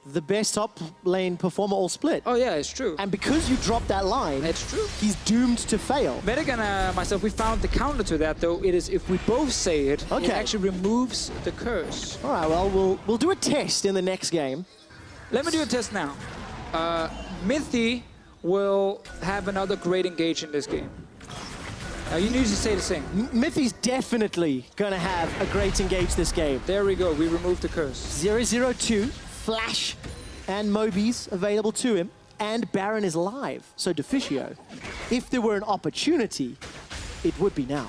Speaker 2: the best top lane performer all split.
Speaker 1: Oh yeah, it's true.
Speaker 2: And because you dropped that line,
Speaker 1: it's true.
Speaker 2: He's doomed to fail.
Speaker 1: Medic and myself, we found the counter to that, though. It is if we both say it, it actually removes the curse.
Speaker 2: All right, well, we'll do a test in the next game.
Speaker 1: Let me do a test now. Mithy will have another great engage in this game. Now, you need to say the same.
Speaker 2: Mithy's definitely going to have a great engage this game.
Speaker 1: There we go. We removed the curse.
Speaker 2: 002, Flash and Moby's available to him, and Baron is live. So Deficio, if there were an opportunity, it would be now.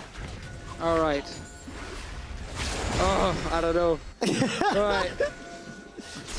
Speaker 1: All right. Oh, I don't know. All right.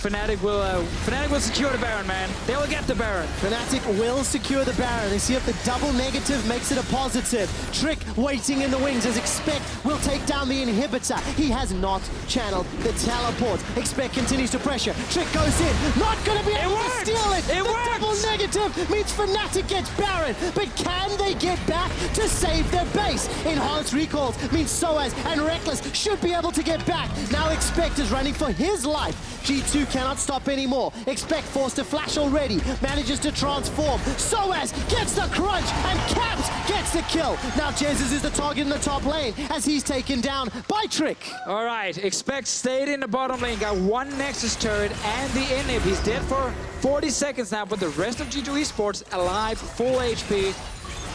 Speaker 1: Fnatic will secure the Baron, man. They will get the Baron.
Speaker 2: Fnatic will secure the Baron. They see if the double negative makes it a positive. Trick waiting in the wings as Expect will take down the inhibitor. He has not channeled the teleport. Expect continues to pressure. Trick goes in. Not going to be able to steal it.
Speaker 1: It worked.
Speaker 2: Double negative means Fnatic gets Baron. But can they get back to save their base? Enhanced recalls means sOAZ and Rekkles should be able to get back. Now Expect is running for his life. G2 cannot stop anymore. Expect forced to flash already. Manages to transform. sOAZ gets the crunch and Caps gets the kill. Now Jesiz is the target in the top lane as he's taken down by Trick.
Speaker 1: All right, Expect stayed in the bottom lane, got 1 Nexus turret and the inhib. He's dead for 40 seconds now, but the rest of G2 eSports alive, full HP.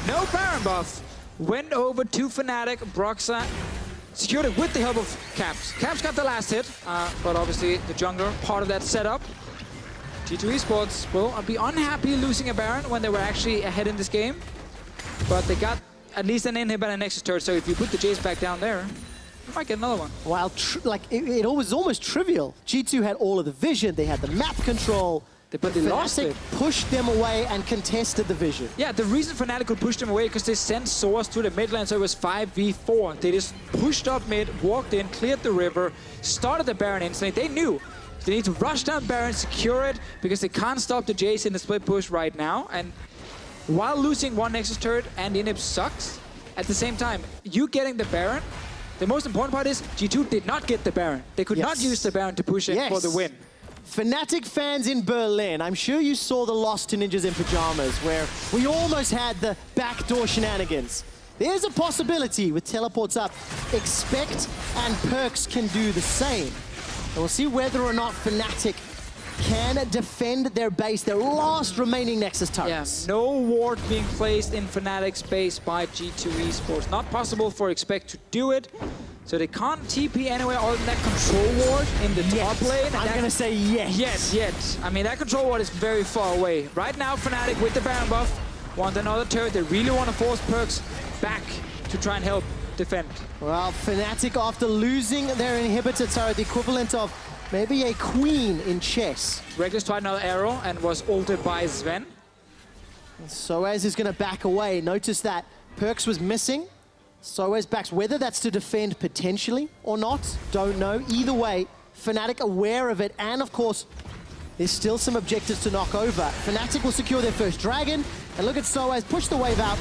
Speaker 1: No Baron buff. Went over to Fnatic. Broxah secured it with the help of Caps. Caps got the last hit, but obviously the jungler, part of that setup. G2 eSports will be unhappy losing a Baron when they were actually ahead in this game. But they got at least an inhib and a Nexus turret, so if you put the Jayce back down there, you might get another one.
Speaker 2: Well, it was almost trivial. G2 had all of the vision, they had the map control.
Speaker 1: But they lost it.
Speaker 2: Pushed them away and contested the vision.
Speaker 1: Yeah, the reason Fnatic could push them away because they sent sOAZ to the mid lane, so it was 5v4. They just pushed up mid, walked in, cleared the river, started the Baron instantly. They knew they need to rush down Baron, secure it, because they can't stop the Jayce in the split push right now. And while losing 1 Nexus turret and inhib sucks, at the same time, you getting the Baron, the most important part is G2 did not get the Baron. They could not use the Baron to push in for the win.
Speaker 2: Fnatic fans in Berlin, I'm sure you saw the Lost to Ninjas in Pajamas, where we almost had the backdoor shenanigans. There's a possibility with teleports up, Expect and PerkZ can do the same. And we'll see whether or not Fnatic can defend their base, their last remaining Nexus turrets.
Speaker 1: Yeah, no ward being placed in Fnatic's base by G2 eSports. Not possible for Expect to do it. So they can't TP anywhere other than that control ward in the top lane.
Speaker 2: I'm going to say yes.
Speaker 1: Yet. I mean, that control ward is very far away. Right now, Fnatic with the Baron buff want another turret. They really want to force PerkZ back to try and help defend.
Speaker 2: Well, Fnatic, after losing their inhibitor turret, the equivalent of maybe a queen in chess.
Speaker 1: Rekkles tried another arrow and was ulted by Zven.
Speaker 2: sOAZ is going to back away. Notice that PerkZ was missing. sOAZ backs, whether that's to defend potentially or not, don't know. Either way, Fnatic aware of it, and of course, there's still some objectives to knock over. Fnatic will secure their first dragon. And look at sOAZ push the wave out,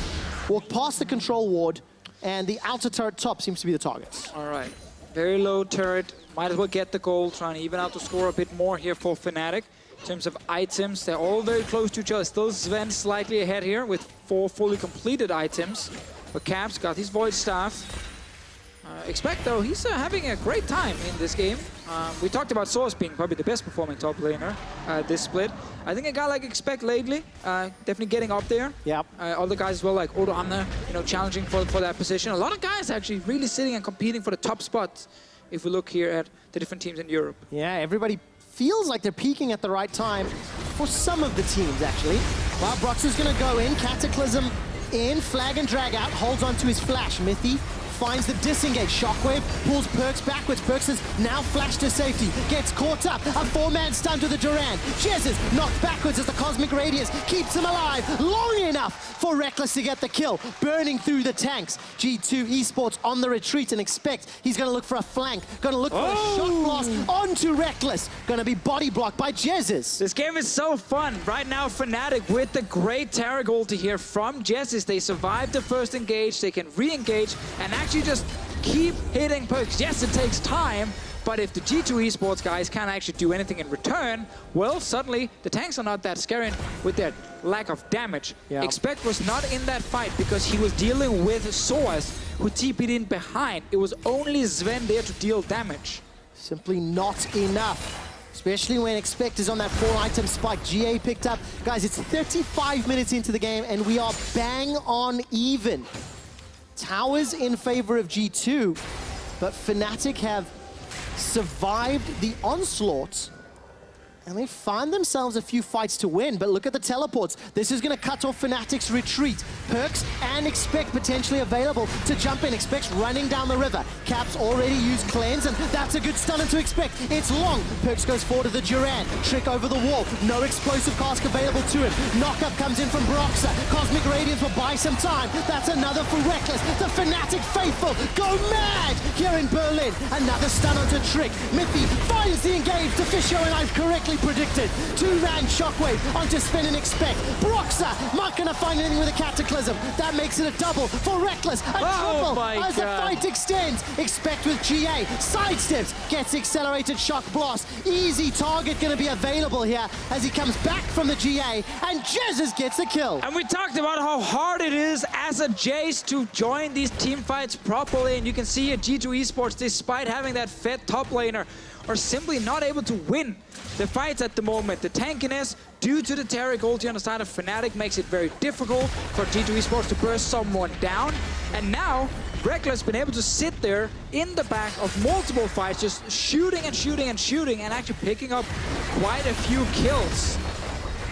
Speaker 2: walk past the control ward, and the outer turret top seems to be the target.
Speaker 1: All right, very low turret. Might as well get the goal, trying to even out the score a bit more here for Fnatic. In terms of items, they're all very close to each other. Still Zven slightly ahead here with 4 fully completed items. But Caps got his Void Staff. Expect, though, he's having a great time in this game. We talked about sOAZ being probably the best performing top laner this split. I think a guy like Expect lately, definitely getting up there.
Speaker 2: Yep.
Speaker 1: Other guys as well, like Orianna, challenging for that position. A lot of guys actually really sitting and competing for the top spots if we look here at the different teams in Europe.
Speaker 2: Yeah, everybody feels like they're peaking at the right time for some of the teams, actually. Well, Broxah's going to go in, Cataclysm in, flag and drag out, holds on to his flash. Mithy finds the disengage. Shockwave pulls PerkZ backwards. PerkZ is now flashed to safety. Gets caught up. A 4-man stun to the Durand. Jesiz knocked backwards as the Cosmic Radiance keeps him alive long enough for Rekkles to get the kill. Burning through the tanks. G2 eSports on the retreat and Expect he's going to look for a flank. Going to look for a shot blast onto Rekkles. Going to be body blocked by Jesiz.
Speaker 1: This game is so fun. Right now, Fnatic with the great Taric ulti here from Jesiz. They survived the first engage. They can re-engage and actually just keep hitting PerkZ. Yes, it takes time, but if the G2 eSports guys can't actually do anything in return, well, suddenly the tanks are not that scary with their lack of damage.
Speaker 2: Yeah.
Speaker 1: Expect was not in that fight because he was dealing with sOAZ, who TP'd in behind. It was only Zven there to deal damage.
Speaker 2: Simply not enough. Especially when Expect is on that 4-item spike. GA picked up. Guys, it's 35 minutes into the game and we are bang on even. Towers in favor of G2, but Fnatic have survived the onslaught and they find themselves a few fights to win, but look at the teleports. This is going to cut off Fnatic's retreat. PerkZ and Expect potentially available to jump in. Expect's running down the river. Caps already used Cleanse, and that's a good stunner to Expect. It's long. PerkZ goes forward to the Durand. Trick over the wall. No explosive cask available to him. Knockup comes in from Broxah. Cosmic Radiance will buy some time. That's another for Rekkles. The Fnatic faithful go mad here in Berlin. Another stun onto Trick. Mithy finds the engage. Deficio, and I've correctly predicted. 2-man Shockwave onto Spin and Expect. Broxah not gonna find anything with a Cataclysm. That makes it a double for Rekkles. A triple as the fight extends. Expect with GA. Sidesteps. Gets accelerated shock blast. Easy target gonna be available here as he comes back from the GA. And Jesiz gets the kill.
Speaker 1: And we talked about how hard it is as a Jayce to join these team fights properly. And you can see here G2 eSports, despite having that fed top laner, are simply not able to win the fights at the moment. The tankiness due to the Taric ulti on the side of Fnatic makes it very difficult for G2 eSports to burst someone down. And now Rekkles has been able to sit there in the back of multiple fights, just shooting and shooting and shooting and actually picking up quite a few kills.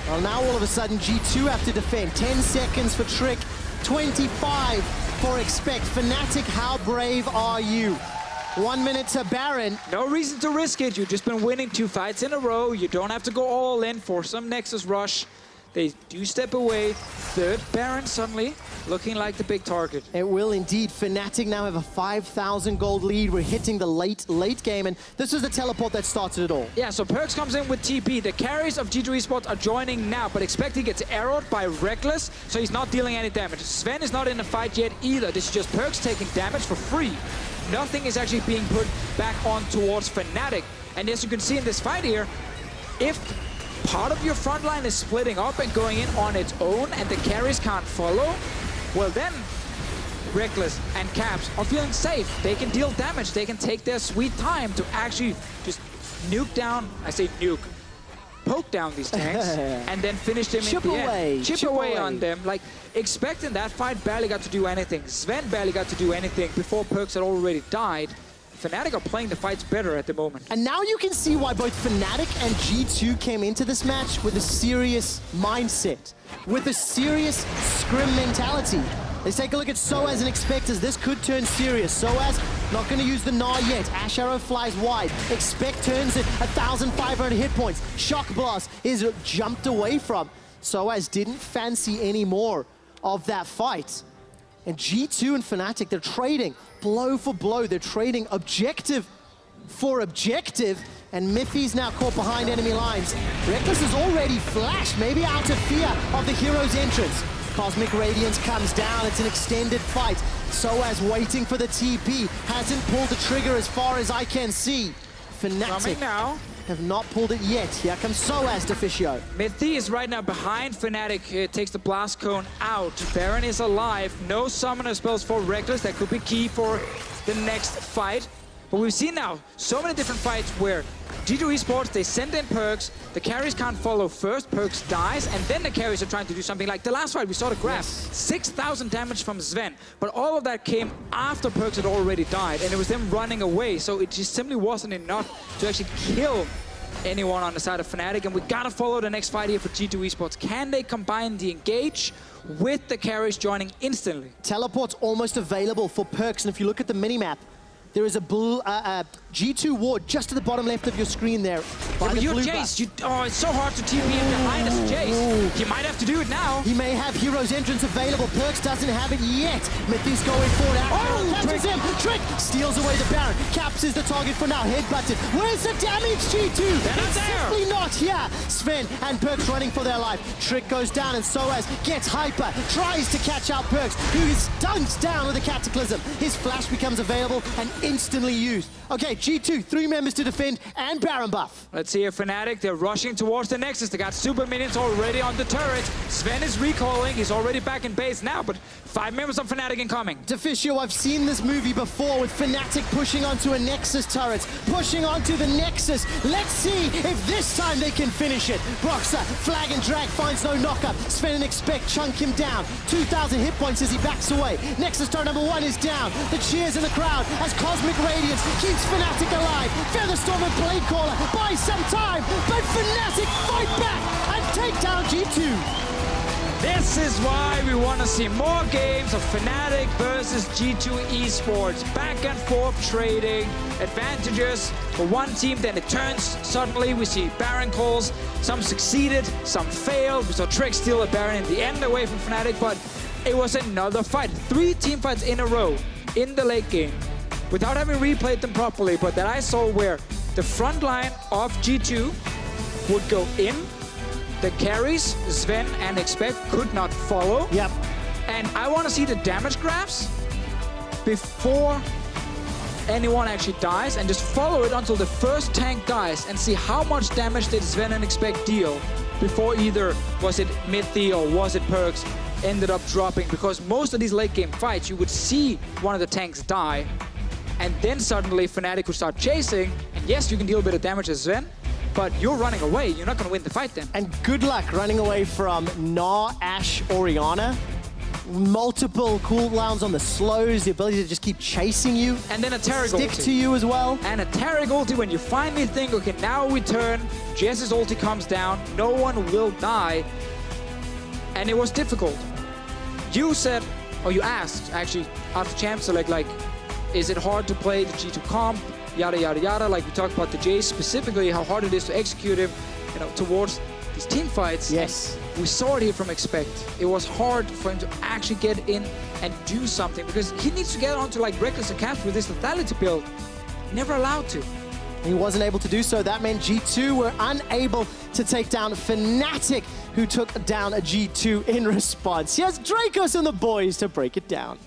Speaker 2: Well, now all of a sudden G2 have to defend. 10 seconds for Trick, 25 for Expect. Fnatic, how brave are you? 1 minute to Baron.
Speaker 1: No reason to risk it. You've just been winning 2 fights in a row. You don't have to go all in for some Nexus rush. They do step away. 3rd Baron suddenly looking like the big target.
Speaker 2: It will indeed. Fnatic now have a 5,000 gold lead. We're hitting the late game, and this is the teleport that started it all.
Speaker 1: Yeah, so PerkZ comes in with TP. The carries of G2 eSports are joining now, but Expect he gets arrowed by Rekkles, so he's not dealing any damage. Zven is not in the fight yet either. This is just PerkZ taking damage for free. Nothing is actually being put back on towards Fnatic. And as you can see in this fight here, if part of your front line is splitting up and going in on its own and the carries can't follow, well then Rekkles and Caps are feeling safe. They can deal damage. They can take their sweet time to actually just nuke down, I say nuke, poke down these tanks and then finish them in the end. Chip away on them. Like, Expect in that fight barely got to do anything. Zven barely got to do anything before PerkZ had already died. Fnatic are playing the fights better at the moment.
Speaker 2: And now you can see why both Fnatic and G2 came into this match with a serious mindset, with a serious scrim mentality. Let's take a look at sOAZ and Expect as this could turn serious. sOAZ not going to use the Gnar yet. Ashe arrow flies wide. Expect turns it 1,500 hit points. Shock blast is jumped away from. sOAZ didn't fancy any more of that fight. And G2 and Fnatic, they're trading blow for blow. They're trading objective for objective. And Mithy's now caught behind enemy lines. Rekkles is already flashed, maybe out of fear of the hero's entrance. Cosmic Radiance comes down. It's an extended fight. sOAZ waiting for the TP. Hasn't pulled the trigger as far as I can see. Fnatic
Speaker 1: now.
Speaker 2: Have not pulled it yet. Here comes sOAZ, Deficio.
Speaker 1: Mithy is right now behind Fnatic. Takes the blast cone out. Baron is alive. No summoner spells for Rekkles. That could be key for the next fight. But we've seen now so many different fights where G2 eSports, they send in PerkZ, the carries can't follow first, PerkZ dies, and then the carries are trying to do something like the last fight. We saw the graph, 6,000 damage from Zven. But all of that came after PerkZ had already died, and it was them running away. So it just simply wasn't enough to actually kill anyone on the side of Fnatic. And we gotta follow the next fight here for G2 eSports. Can they combine the engage with the carries joining instantly?
Speaker 2: Teleport's almost available for PerkZ, and if you look at the minimap, there is a blue G2 ward just at the bottom left of your screen there.
Speaker 1: Yeah, but you're Jayce. It's so hard to TP in behind us, Jayce. You might have to do it now.
Speaker 2: He may have Hero's Entrance available. PerkZ doesn't have it yet. Mithy's going forward. Catches him. Trick steals away the Baron. Caps is the target for now. Headbutted. Where's the damage, G2? It's simply not here. Zven and PerkZ running for their life. Trick goes down and sOAZ gets hyper. Tries to catch out PerkZ, who is dunked down with a Cataclysm. His flash becomes available and instantly used. Okay, G2, 3 members to defend and Baron buff.
Speaker 1: Let's see if Fnatic, they're rushing towards the Nexus. They got super minions already on the turret. Zven is recalling. He's already back in base now, but 5 members of Fnatic incoming.
Speaker 2: Deficio, I've seen this movie before with Fnatic pushing onto a Nexus turret, pushing onto the Nexus. Let's see if this time they can finish it. Broxah, flag and drag, finds no knockup. Zven and Expect chunk him down. 2,000 hit points as he backs away. Nexus turret number 1 is down. The cheers in the crowd as Cosmic Radiance keeps Fnatic alive. Featherstorm and Bladecaller buy some time, but Fnatic fight back and take down G2.
Speaker 1: This is why we want to see more games of Fnatic versus G2 eSports. Back and forth trading, advantages for one team, then it turns. Suddenly we see Baron calls. Some succeeded, some failed. We saw Trick steal a Baron in the end away from Fnatic, but it was another fight. 3 team fights in a row in the late game, without having replayed them properly, but that I saw where the front line of G2 would go in, the carries, Zven and Expect, could not follow.
Speaker 2: Yep.
Speaker 1: And I want to see the damage graphs before anyone actually dies, and just follow it until the first tank dies and see how much damage did Zven and Expect deal before either was it Mithy or was it PerkZ ended up dropping. Because most of these late game fights, you would see one of the tanks die, and then suddenly Fnatic would start chasing, and yes, you can deal a bit of damage as Zven, but you're running away. You're not going to win the fight then.
Speaker 2: And good luck running away from Gnar, Ashe, Orianna. Multiple cooldowns on the slows, the ability to just keep chasing you.
Speaker 1: And then a Taric
Speaker 2: Stick
Speaker 1: ulti.
Speaker 2: to you as well.
Speaker 1: And a Taric ulti when you finally think, okay, now we turn. Jesiz ulti comes down. No one will die. And it was difficult. You said, or you asked, actually, after Champ Select, like, is it hard to play the G2 comp? Yada, yada, yada. Like we talked about the Jayce specifically, how hard it is to execute him, towards these team fights.
Speaker 2: Yes.
Speaker 1: And we saw it here from Expect. It was hard for him to actually get in and do something, because he needs to get onto like Rekkles and Caps with this lethality build. Never allowed to.
Speaker 2: He wasn't able to do so. That meant G2 were unable to take down Fnatic, who took down a G2 in response. Here's Dracos and the boys to break it down.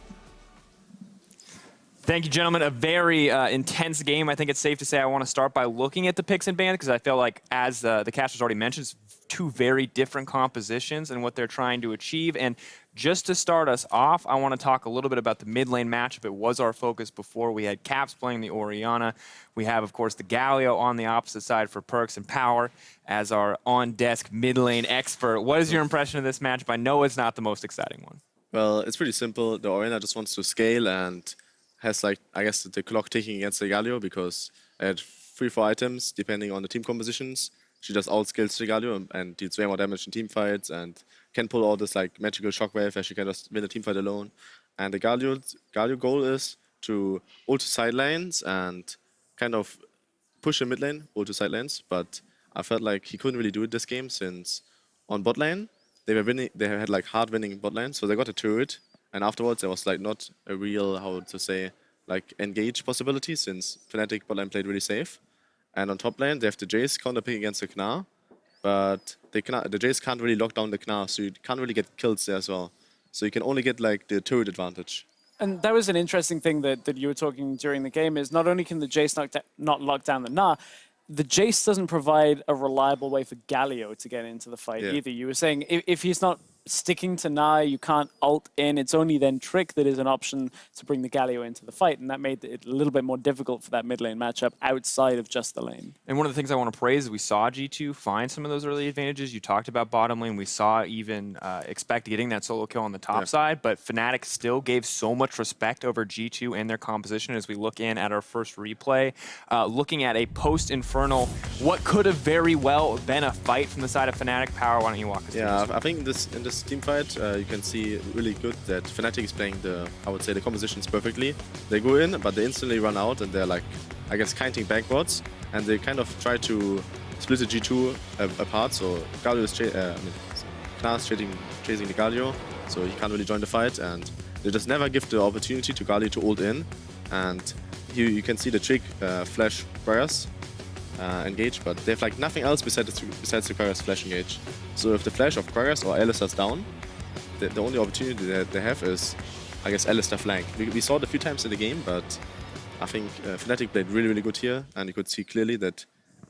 Speaker 3: Thank you, gentlemen. A very intense game. I think it's safe to say I want to start by looking at the picks and bans, because I feel like, as the casters already mentioned, it's 2 very different compositions and what they're trying to achieve. And just to start us off, I want to talk a little bit about the mid lane matchup. It was our focus before. We had Caps playing the Orianna. We have, of course, the Galio on the opposite side for PerkZ and Power as our on-desk mid lane expert. What is your impression of this matchup? I know it's not the most exciting one.
Speaker 4: Well, it's pretty simple. The Orianna just wants to scale and has, like, I guess, the clock ticking against the Galio, because at 3-4 items, depending on the team compositions, she just outscales the Galio and deals way more damage in team fights and can pull all this like magical shockwave where she can just win a team fight alone. And the Galio goal is to ult to side lanes and kind of push the mid lane, ult to side lanes. But I felt like he couldn't really do it this game, since on bot lane they were winning. They had like hard winning bot lane, so they got a turret. And afterwards, there was like not a real, how to say, like engage possibility, since Fnatic bot lane played really safe. And on top lane, they have the Jayce counterpick against the Gnar, but the Jayce can't really lock down the Gnar, so you can't really get kills there as well. so you can only get like the turret advantage.
Speaker 5: And that was an interesting thing that you were talking during the game, is not only can the Jayce not lock down the Gnar, the Jayce doesn't provide a reliable way for Galio to get into the fight either. You were saying if he's not sticking to Gnar, you can't ult in. It's only then Trick that is an option to bring the Galio into the fight, and that made it a little bit more difficult for that mid lane matchup outside of just the lane.
Speaker 3: And one of the things I want to praise is we saw G2 find some of those early advantages. You talked about bottom lane. We saw even expect getting that solo kill on the top side, but Fnatic still gave so much respect over G2 and their composition as we look in at our first replay. Looking at a post-Infernal, what could have very well been a fight from the side of Fnatic. Power, why don't you walk us through this?
Speaker 4: I think in this team fight, you can see really good that Fnatic is playing I would say the compositions perfectly. They go in, but they instantly run out, and they're like, I guess, kiting backwards, and they kind of try to split the G2 apart. So Galio is Gnar chasing the Galio, so he can't really join the fight, and they just never give the opportunity to Galio to ult in. And you can see the Trick flash Gragas engage, but they have like nothing else besides the Gragas flash engage. So if the flash of Gragas or Alistar's down, the only opportunity that they have is, I guess, Alistar flank. We saw it a few times in the game, but I think Fnatic played really, really good here, and you could see clearly that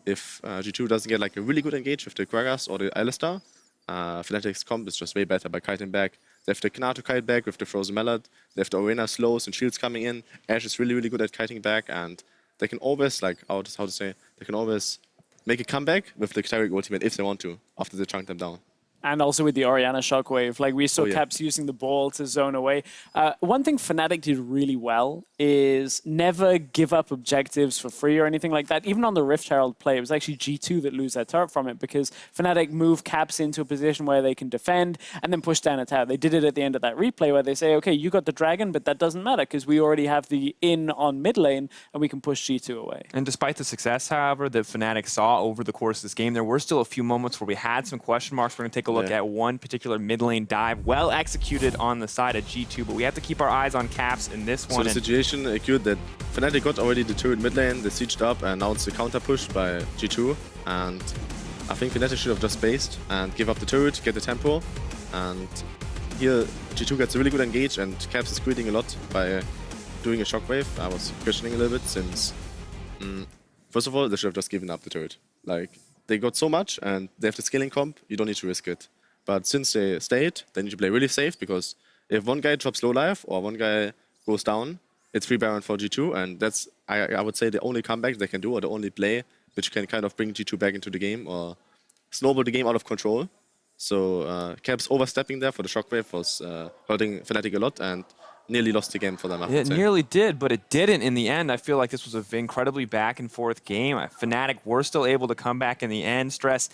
Speaker 4: if G2 doesn't get like a really good engage with the Gragas or the Alistar, Fnatic's comp is just way better by kiting back. They have the Gnar to kite back with the Frozen Mallet. They have the Orianna slows and shields coming in. Ashe is really, really good at kiting back, and they can always, like, they can always make a comeback with the Taric ultimate if they want to, after they chunk them down.
Speaker 5: And also with the Orianna Shockwave, like we saw Caps using the ball to zone away. One thing Fnatic did really well is never give up objectives for free or anything like that. Even on the Rift Herald play, it was actually G2 that lose that turret from it, because Fnatic move Caps into a position where they can defend and then push down a tower. They did it at the end of that replay where they say, okay, you got the dragon, but that doesn't matter because we already have the in on mid lane and we can push G2 away.
Speaker 3: And despite the success, however, that Fnatic saw over the course of this game, there were still a few moments where we had some question marks. We're going to take a look at one particular mid lane dive, well executed on the side of G2, but we have to keep our eyes on Caps in this one.
Speaker 4: So the situation occurred that Fnatic got already the turret mid lane, they sieged up, and now it's the counter push by G2. And I think Fnatic should have just spaced and give up the turret, get the tempo. And here G2 gets a really good engage, and Caps is greeting a lot by doing a shockwave. I was questioning a little bit since, first of all, they should have just given up the turret. Like, they got so much and they have the scaling comp, you don't need to risk it. But since they stayed, they need to play really safe, because if one guy drops low life or one guy goes down, it's free Baron for G2, and that's, I would say, the only comeback they can do, or the only play which can kind of bring G2 back into the game or snowball the game out of control. So Caps overstepping there for the shockwave was hurting Fnatic a lot and nearly lost the game for them.
Speaker 3: It nearly did, but it didn't in the end. I feel like this was an incredibly back and forth game. Fnatic were still able to come back in the end. Stress,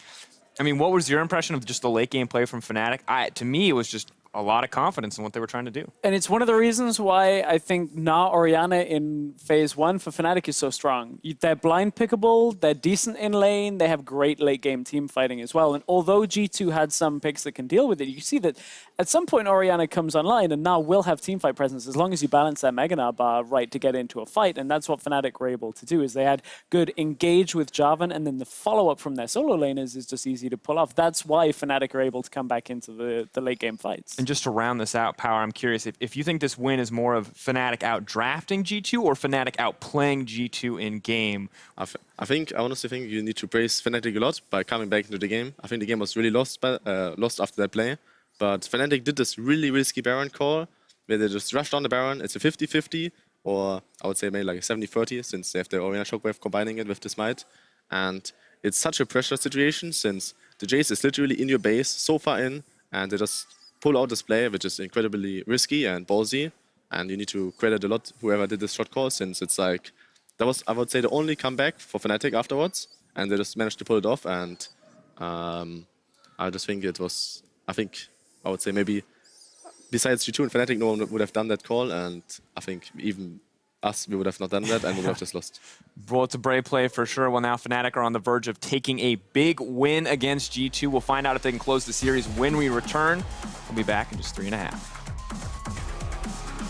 Speaker 3: I mean, what was your impression of just the late game play from Fnatic? To me, it was just a lot of confidence in what they were trying to do.
Speaker 5: And it's one of the reasons why I think Gnar Orianna in phase 1 for Fnatic is so strong. They're blind pickable, they're decent in lane, they have great late game team fighting as well. And although G2 had some picks that can deal with it, you see that at some point Orianna comes online and Gnar will have team fight presence as long as you balance that Mega Gnar bar right to get into a fight. And that's what Fnatic were able to do, is they had good engage with Jarvan, and then the follow-up from their solo laners is just easy to pull off. That's why Fnatic are able to come back into the late game fights.
Speaker 3: And just to round this out, Power, I'm curious if you think this win is more of Fnatic out-drafting G2 or Fnatic out-playing G2 in-game.
Speaker 4: I honestly think you need to praise Fnatic a lot by coming back into the game. I think the game was really lost after that play. But Fnatic did this really risky Baron call where they just rushed on the Baron. It's a 50-50, or I would say maybe like a 70-30, since they have the Orianna Shockwave combining it with the Smite. And it's such a pressure situation, since the Jayce is literally in your base, so far in, and they just pull out this play, which is incredibly risky and ballsy. And you need to credit a lot whoever did this shot call, since it's like, that was, I would say, the only comeback for Fnatic afterwards. And they just managed to pull it off. And I just think it was, I would say maybe besides G2 and Fnatic, no one would have done that call. And I think even us, we would have not done that, and we would have just lost.
Speaker 3: Well, it's a brave play for sure. Well, now Fnatic are on the verge of taking a big win against G2. We'll find out if they can close the series when we return. We'll be back in just 3.5.